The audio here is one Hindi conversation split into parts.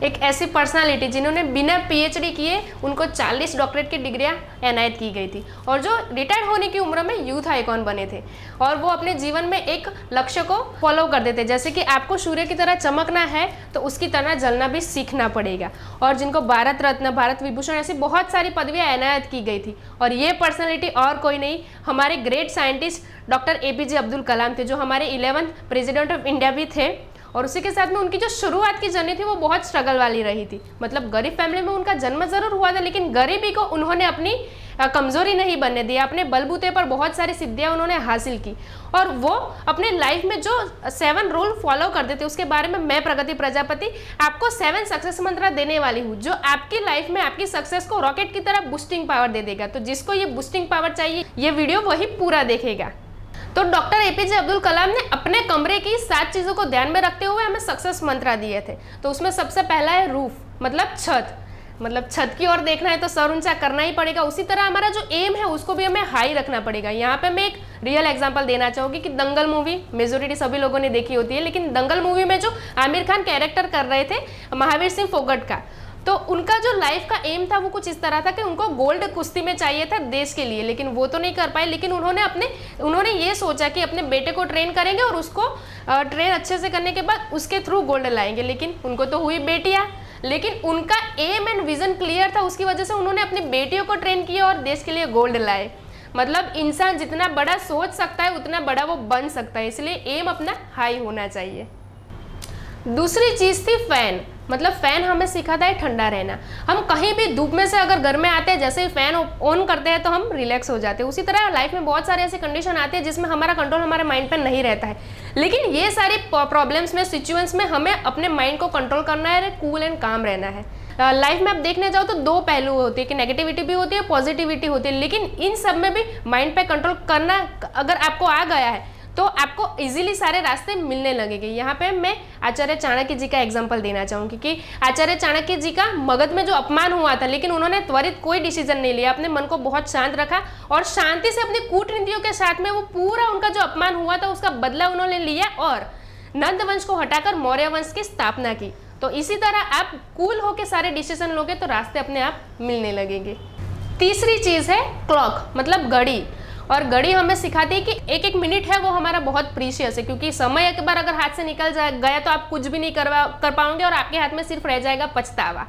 एक ऐसी पर्सनालिटी जिन्होंने बिना पीएचडी किए उनको 40 डॉक्टरेट की डिग्रियां एनायत की गई थी, और जो रिटायर्ड होने की उम्र में यूथ आइकॉन बने थे, और वो अपने जीवन में एक लक्ष्य को फॉलो करते थे, जैसे कि आपको सूर्य की तरह चमकना है तो उसकी तरह जलना भी सीखना पड़ेगा, और जिनको भारत रत्न, भारत विभूषण ऐसी बहुत सारी पदवियां एनायत की गई थी। और ये पर्सनैलिटी और कोई नहीं, हमारे great scientist doctor APJ Abdul Kalam थे, जो हमारे 11th प्रेसिडेंट ऑफ इंडिया भी थे। और उसी के साथ में उनकी जो शुरुआत की जर्नी थी वो बहुत स्ट्रगल वाली रही थी। मतलब गरीब फैमिली में उनका जन्म जरूर हुआ था, लेकिन गरीबी को उन्होंने अपनी कमजोरी नहीं बनने दिया। अपने बलबूते पर बहुत सारी सिद्धियां उन्होंने हासिल की, और वो अपने लाइफ में जो 7 रूल फॉलो करते थे उसके बारे में मैं प्रगति प्रजापति आपको 7 सक्सेस मंत्र देने वाली हूँ, जो आपकी लाइफ में आपकी सक्सेस को रॉकेट की तरह बूस्टिंग पावर दे देगा। तो जिसको ये बूस्टिंग पावर चाहिए, ये वीडियो वही पूरा देखेगा। तो डॉक्टर एपीजे अब्दुल कलाम ने अपने कमरे की 7 चीजों को ध्यान में रखते हुए हमें सक्सेस मंत्र दिए थे। तो उसमें सबसे पहला है रूफ, मतलब छत। मतलब छत की ओर देखना है तो सर ऊंचा करना ही पड़ेगा। उसी तरह हमारा जो एम है उसको भी हमें हाई रखना पड़ेगा। यहाँ पे मैं एक रियल एग्जांपल देना चाहूंगी कि दंगल मूवी मेजोरिटी सभी लोगों ने देखी होती है, लेकिन दंगल मूवी में जो आमिर खान कैरेक्टर कर रहे थे महावीर सिंह फोगट का, तो उनका जो लाइफ का एम था वो कुछ इस तरह था कि उनको गोल्ड कुश्ती में चाहिए था देश के लिए, लेकिन वो तो नहीं कर पाए। लेकिन उन्होंने ये सोचा कि अपने बेटे को ट्रेन करेंगे और उसको ट्रेन अच्छे से करने के बाद उसके थ्रू गोल्ड लाएंगे, लेकिन उनको तो हुई बेटियां। लेकिन उनका एम एंड विजन क्लियर था, उसकी वजह से उन्होंने अपनी बेटियों को ट्रेन किया और देश के लिए गोल्ड लाए। मतलब इंसान जितना बड़ा सोच सकता है उतना बड़ा वो बन सकता है, इसलिए एम अपना हाई होना चाहिए। दूसरी चीज थी फैन। मतलब फैन हमें सिखाता है ठंडा रहना। हम कहीं भी धूप में से अगर घर में आते हैं, जैसे ही फैन ऑन करते हैं तो हम रिलैक्स हो जाते हैं। उसी तरह लाइफ में बहुत सारे ऐसे कंडीशन आते हैं जिसमें हमारा कंट्रोल हमारे माइंड पर नहीं रहता है, लेकिन ये सारी प्रॉब्लम्स में, सिचुएशंस में हमें अपने माइंड को कंट्रोल करना है, कूल एंड काम रहना है। लाइफ में आप देखने जाओ तो 2 पहलू होते हैं कि नेगेटिविटी भी होती है, पॉजिटिविटी होती है, लेकिन इन सब में भी माइंड पे कंट्रोल करना अगर आपको आ गया है तो आपको इजीली सारे रास्ते मिलने लगेंगे। यहाँ पे मैं आचार्य चाणक्य जी का एग्जांपल देना चाहूँगी कि आचार्य चाणक्य जी का मगध में जो अपमान हुआ था, लेकिन उन्होंने त्वरित कोई डिसीजन नहीं लिया, अपने मन को बहुत शांत रखा और शांति से अपनी कूटनीतियों के साथ में वो पूरा उनका जो अपमान हुआ था उसका बदला उन्होंने लिया और नंद वंश को हटाकर मौर्य वंश की स्थापना की। तो इसी तरह आप कूल होकर सारे डिसीजन लोगे तो रास्ते अपने आप मिलने लगेंगे। तीसरी चीज है क्लॉक, मतलब घड़ी। और घड़ी हमें सिखाती है कि एक एक मिनट है वो हमारा बहुत प्रीशियस है, क्योंकि समय एक बार अगर हाथ से निकल गया तो आप कुछ भी नहीं कर पाओगे और आपके हाथ में सिर्फ रह जाएगा पछतावा।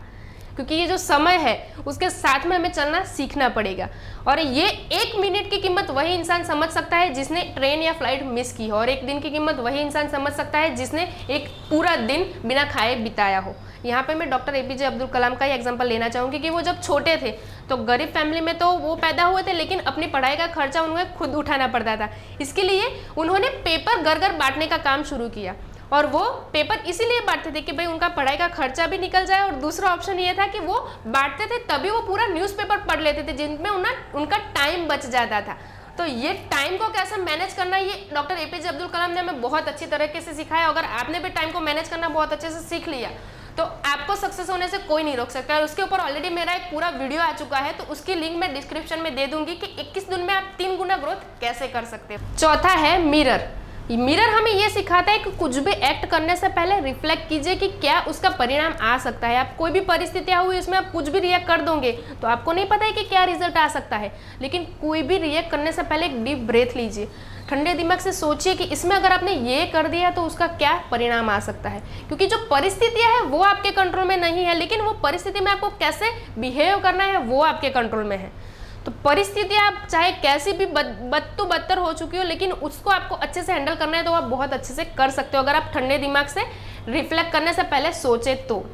क्योंकि ये जो समय है उसके साथ में हमें चलना सीखना पड़ेगा। और ये 1 मिनट की कीमत वही इंसान समझ सकता है जिसने ट्रेन या फ्लाइट मिस की हो, और 1 दिन की कीमत वही इंसान समझ सकता है जिसने एक पूरा दिन बिना खाए बिताया हो। यहाँ पे मैं डॉक्टर एपीजे अब्दुल कलाम का ही एग्जांपल लेना चाहूँगी कि वो जब छोटे थे तो गरीब फैमिली में तो वो पैदा हुए थे, लेकिन अपनी पढ़ाई का खर्चा उन्हें खुद उठाना पड़ता था। इसके लिए उन्होंने पेपर घर घर बांटने का काम शुरू किया, और वो पेपर इसीलिए बांटते थे कि भाई उनका पढ़ाई का खर्चा भी निकल जाए, और दूसरा ऑप्शन ये था कि वो बांटते थे तभी वो पूरा न्यूज़पेपर पढ़ लेते थे, जिनमें उनका टाइम बच जाता था। तो ये टाइम को कैसे मैनेज करना, ये डॉक्टर एपीजे अब्दुल कलाम ने हमें बहुत अच्छी तरीके से सिखाया। अगर आपने भी टाइम को मैनेज करना बहुत अच्छे से सीख लिया तो आपको सक्सेस होने से कोई नहीं रोक सकता है। उसके ऊपर ऑलरेडी मेरा एक पूरा वीडियो आ चुका है, तो उसकी लिंक मैं डिस्क्रिप्शन में दे दूंगी कि 21 दिन में आप 3 गुना ग्रोथ कैसे कर सकते हो। चौथा है मिरर। मिरर हमें ये सिखाता है कि कुछ भी एक्ट करने से पहले रिफ्लेक्ट कीजिए कि क्या उसका परिणाम आ सकता है। आप कोई भी परिस्थितियां हुई उसमें आप कुछ भी रिएक्ट कर दोगे तो आपको नहीं पता है कि क्या रिजल्ट आ सकता है, लेकिन कोई भी रिएक्ट करने से पहले एक डीप ब्रेथ लीजिए, ठंडे दिमाग से सोचिए कि इसमें अगर आपने ये कर दिया तो उसका क्या परिणाम आ सकता है। क्योंकि जो परिस्थितियां है वो आपके कंट्रोल में नहीं है, लेकिन वो परिस्थिति में आपको कैसे बिहेव करना है वो आपके कंट्रोल में है। तो परिस्थितियां आप चाहे कैसी भी बदतर हो चुकी हो, लेकिन उसको आपको अच्छे से हैंडल करना है तो आप बहुत अच्छे से कर सकते हो अगर आप ठंडे दिमाग से रिफ्लेक्ट करने से पहले सोचे तो।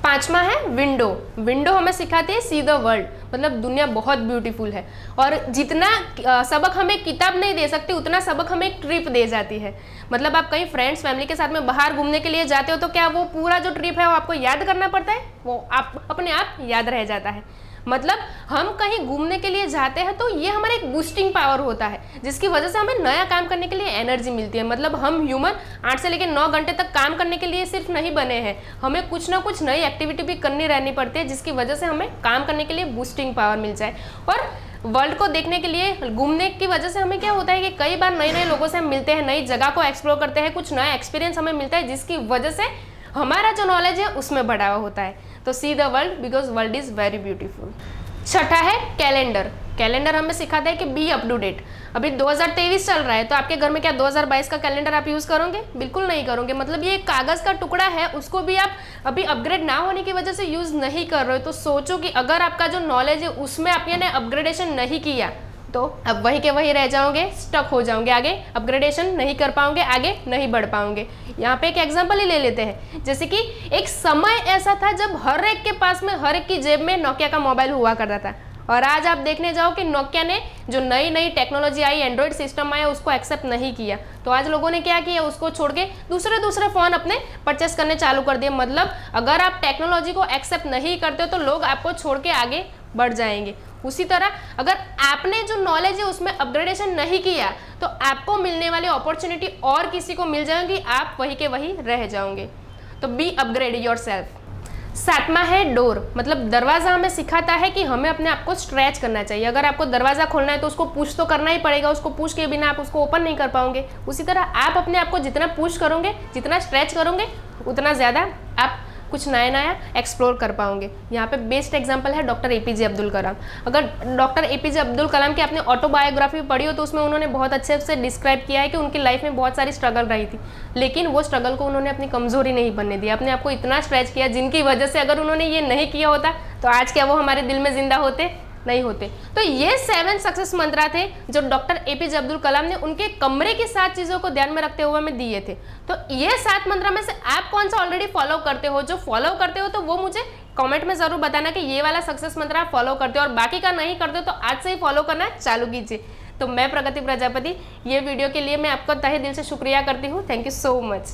5वां है विंडो। विंडो हमें सिखाती है सी द वर्ल्ड, मतलब दुनिया बहुत ब्यूटीफुल है, और जितना सबक हमें किताब नहीं दे सकती उतना सबक हमें एक ट्रिप दे जाती है। मतलब आप कहीं फ्रेंड्स फैमिली के साथ में बाहर घूमने के लिए जाते हो तो क्या वो पूरा जो ट्रिप है वो आपको याद करना पड़ता है? वो आप अपने आप याद रह जाता है। मतलब हम कहीं घूमने के लिए जाते हैं तो ये हमारा एक बूस्टिंग पावर होता है, जिसकी वजह से हमें नया काम करने के लिए एनर्जी मिलती है। मतलब हम ह्यूमन 8 से लेकर 9 घंटे तक काम करने के लिए सिर्फ नहीं बने हैं, हमें कुछ ना कुछ नई एक्टिविटी भी करनी रहनी पड़ती है, जिसकी वजह से हमें काम करने के लिए बूस्टिंग पावर मिल जाए। और वर्ल्ड को देखने के लिए घूमने की वजह से हमें क्या होता है कि कई बार नए नए लोगों से हम मिलते हैं, नई जगह को एक्सप्लोर करते हैं, कुछ नया एक्सपीरियंस हमें मिलता है, जिसकी वजह से हमारा जो नॉलेज है उसमें बढ़ावा होता है। तो see the world because world is very beautiful. छठा है कैलेंडर। कैलेंडर हमें सिखाता है कि बी अप टू डेट। अभी 2023 चल रहा है, तो आपके घर में क्या 2022 का कैलेंडर आप यूज़ करोगे? बिल्कुल नहीं करोगे। मतलब ये कागज़ का टुकड़ा है, उसको भी आप अभी अपग्रेड ना होने की वजह से यूज़ नहीं कर रहे हो। तो सोचो कि अगर आपका जो नॉलेज है उसमें आपने अपग्रेडेशन नहीं किया तो अब वही के वही रह जाओगे, स्टक हो जाओगे, आगे अपग्रेडेशन नहीं कर पाओगे, आगे नहीं बढ़ पाओगे। यहाँ पे एक एग्जांपल ही ले लेते हैं, जैसे कि एक समय ऐसा था जब हर एक के पास में, हर एक की जेब में नोकिया का मोबाइल हुआ करता था। और आज आप देखने जाओ कि नोकिया ने जो नई नई टेक्नोलॉजी आई, एंड्रॉयड सिस्टम आया, उसको एक्सेप्ट नहीं किया। तो आज लोगों ने क्या किया, उसको छोड़ के दूसरे फ़ोन अपने परचेस करने चालू कर दिए। मतलब अगर आप टेक्नोलॉजी को एक्सेप्ट नहीं करते हो तो लोग आपको छोड़ के आगे बढ़ जाएंगे। उसी तरह अगर आपने जो नॉलेज है उसमें अपग्रेडेशन नहीं किया तो आपको मिलने वाली अपॉर्चुनिटी और किसी को मिल जाएगी, आप वही के वही रह जाओगे। तो बी अपग्रेड योरसेल्फ। सातवां है डोर, मतलब दरवाजा हमें सिखाता है कि हमें अपने आप को स्ट्रेच करना चाहिए। अगर आपको दरवाजा खोलना है तो उसको पुश तो करना ही पड़ेगा, उसको पुश के बिना आप उसको ओपन नहीं कर पाओगे। उसी तरह आप अपने आप को जितना पुश करोगे, जितना स्ट्रेच करोगे, उतना ज़्यादा आप कुछ नया नया एक्सप्लोर कर पाओगे। यहाँ पे बेस्ट एग्जांपल है डॉक्टर एपीजे अब्दुल कलाम। अगर डॉक्टर एपीजे अब्दुल कलाम की आपने ऑटोबायोग्राफी पढ़ी हो तो उसमें उन्होंने बहुत अच्छे से डिस्क्राइब किया है कि उनकी लाइफ में बहुत सारी स्ट्रगल रही थी, लेकिन वो स्ट्रगल को उन्होंने अपनी कमजोरी नहीं बनने दिया, अपने आप को इतना स्ट्रेच किया जिनकी वजह से अगर उन्होंने ये नहीं किया होता तो आज क्या वो हमारे दिल में जिंदा होते? नहीं होते। तो ये 7 सक्सेस मंत्रा थे जो डॉक्टर एपीजे अब्दुल कलाम ने उनके कमरे की 7 चीज़ों को ध्यान में रखते हुए हमें दिए थे। तो ये 7 मंत्रा में से आप कौन सा ऑलरेडी फॉलो करते हो? जो फॉलो करते हो तो वो मुझे कमेंट में जरूर बताना कि ये वाला सक्सेस मंत्रा आप फॉलो करते हो, और बाकी का नहीं करते हो तो आज से ही फॉलो करना चालू कीजिए। तो मैं प्रगति प्रजापति, ये वीडियो के लिए मैं आपका तहे दिल से शुक्रिया करती हूँ। Thank you so much.